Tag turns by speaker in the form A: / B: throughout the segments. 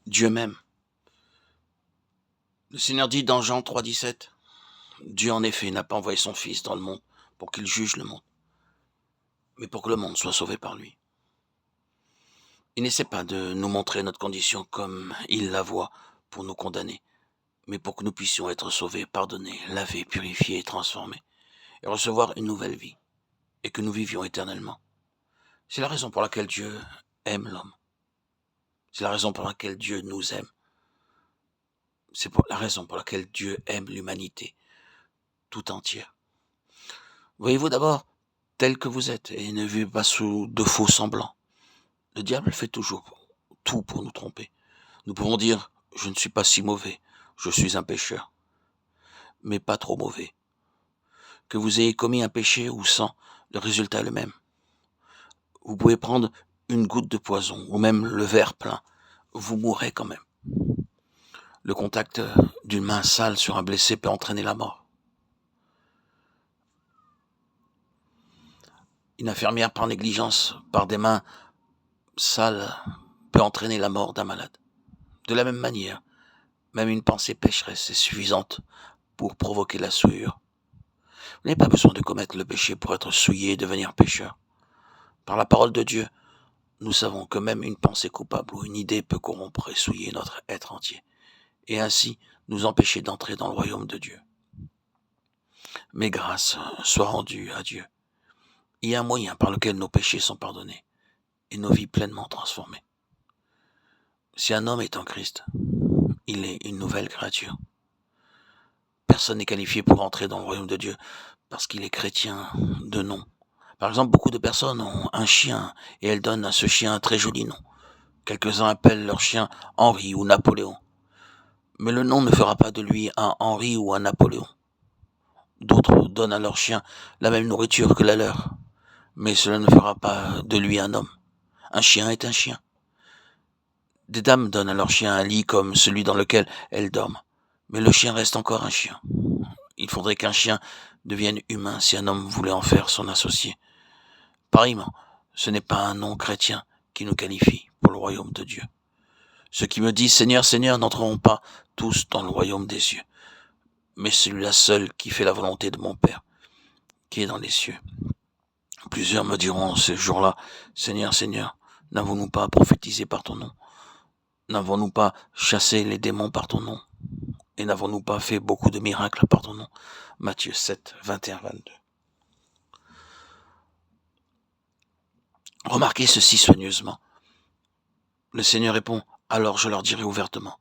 A: Dieu m'aime. Le Seigneur dit dans Jean 3,17, Dieu en effet n'a pas envoyé son Fils dans le monde pour qu'il juge le monde, mais pour que le monde soit sauvé par lui. Il n'essaie pas de nous montrer notre condition comme il la voit pour nous condamner, mais pour que nous puissions être sauvés, pardonnés, lavés, purifiés et transformés, et recevoir une nouvelle vie, et que nous vivions éternellement. C'est la raison pour laquelle Dieu aime l'homme. C'est la raison pour laquelle Dieu nous aime. C'est la raison pour laquelle Dieu aime l'humanité tout entière. Voyez-vous d'abord tel que vous êtes, et ne vivez pas sous de faux semblants. Le diable fait toujours tout pour nous tromper. Nous pouvons dire, je ne suis pas si mauvais, je suis un pécheur, mais pas trop mauvais. Que vous ayez commis un péché ou sans, le résultat est le même. Vous pouvez prendre une goutte de poison, ou même le verre plein, vous mourrez quand même. Le contact d'une main sale sur un blessé peut entraîner la mort. Une infirmière par négligence, par des mains sales, peut entraîner la mort d'un malade. De la même manière, même une pensée pécheresse est suffisante pour provoquer la souillure. Vous n'avez pas besoin de commettre le péché pour être souillé et devenir pécheur. Par la parole de Dieu, nous savons que même une pensée coupable ou une idée peut corrompre et souiller notre être entier, et ainsi nous empêcher d'entrer dans le royaume de Dieu. Mais grâce soit rendue à Dieu. Il y a un moyen par lequel nos péchés sont pardonnés et nos vies pleinement transformées. Si un homme est en Christ, il est une nouvelle créature. Personne n'est qualifié pour entrer dans le royaume de Dieu parce qu'il est chrétien de nom. Par exemple, beaucoup de personnes ont un chien et elles donnent à ce chien un très joli nom. Quelques-uns appellent leur chien Henri ou Napoléon. Mais le nom ne fera pas de lui un Henri ou un Napoléon. D'autres donnent à leur chien la même nourriture que la leur, mais cela ne fera pas de lui un homme. Un chien est un chien. Des dames donnent à leur chien un lit comme celui dans lequel elles dorment, mais le chien reste encore un chien. Il faudrait qu'un chien devienne humain si un homme voulait en faire son associé. Pareillement, ce n'est pas un nom chrétien qui nous qualifie pour le royaume de Dieu. Ceux qui me disent Seigneur, Seigneur n'entreront pas tous dans le royaume des cieux, mais celui-là seul qui fait la volonté de mon Père, qui est dans les cieux. Plusieurs me diront ce jour-là, Seigneur, Seigneur, n'avons-nous pas prophétisé par ton nom? N'avons-nous pas chassé les démons par ton nom? Et n'avons-nous pas fait beaucoup de miracles par ton nom? Matthieu 7, 21-22. Remarquez ceci soigneusement. Le Seigneur répond, alors je leur dirai ouvertement,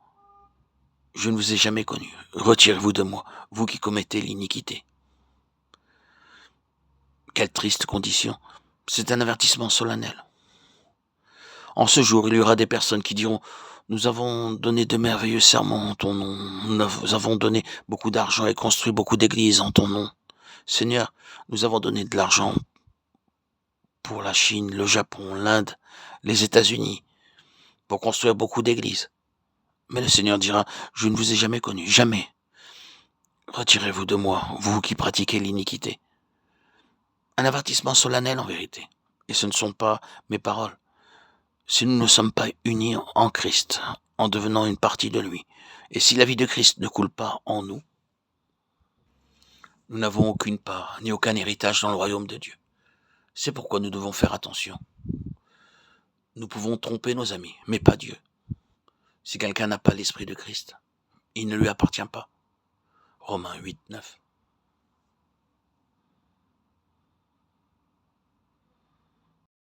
A: je ne vous ai jamais connu, retirez-vous de moi, vous qui commettez l'iniquité. Quelle triste condition, c'est un avertissement solennel. En ce jour, il y aura des personnes qui diront, nous avons donné de merveilleux sermons en ton nom, nous avons donné beaucoup d'argent et construit beaucoup d'églises en ton nom. Seigneur, nous avons donné de l'argent pour la Chine, le Japon, l'Inde, les États-Unis, pour construire beaucoup d'églises. Mais le Seigneur dira, je ne vous ai jamais connu, jamais. Retirez-vous de moi, vous qui pratiquez l'iniquité. Un avertissement solennel en vérité. Et ce ne sont pas mes paroles. Si nous ne sommes pas unis en Christ, en devenant une partie de lui, et si la vie de Christ ne coule pas en nous, nous n'avons aucune part, ni aucun héritage dans le royaume de Dieu. C'est pourquoi nous devons faire attention. Nous pouvons tromper nos amis, mais pas Dieu. Si quelqu'un n'a pas l'esprit de Christ, il ne lui appartient pas. Romains 8, 9.